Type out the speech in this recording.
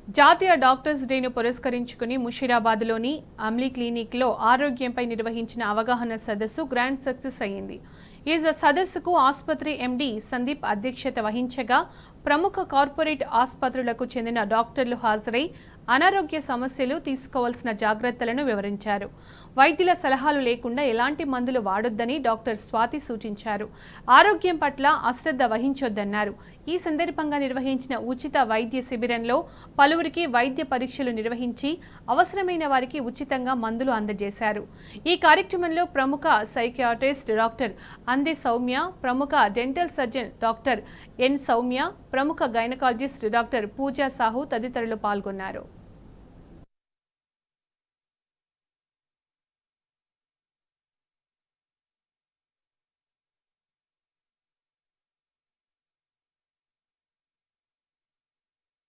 జాతీయ డాక్టర్స్ డేను పురస్కరించుకుని ముషీరాబాద్లోని అమ్లీ క్లినిక్లో ఆరోగ్యంపై నిర్వహించిన అవగాహన సదస్సు గ్రాండ్ సక్సెస్ అయింది. ఈ సదస్సుకు ఆసుపత్రి ఎండీ సందీప్ అధ్యక్షత వహించగా ప్రముఖ కార్పొరేట్ ఆసుపత్రులకు చెందిన డాక్టర్లు హాజరై అనారోగ్య సమస్యలు తీసుకోవాల్సిన జాగ్రత్తలను వివరించారు. వైద్యుల సలహాలు లేకుండా ఎలాంటి మందులు వాడొద్దని డాక్టర్ స్వాతి సూచించారు. ఆరోగ్యం పట్ల అశ్రద్ధ వహించొద్దన్నారు. ఈ సందర్భంగా నిర్వహించిన ఉచిత వైద్య శిబిరంలో పలువురికి వైద్య పరీక్షలు నిర్వహించి అవసరమైన వారికి ఉచితంగా మందులు అందజేశారు. ఈ కార్యక్రమంలో ప్రముఖ సైకియాట్రిస్ట్ డాక్టర్ అందే సౌమ్య, ప్రముఖ dental surgeon doctor N Soumya, ప్రముఖ గైనకాలజిస్ట్ డాక్టర్ పూజా సాహు తదితరులు పాల్గొన్నారు.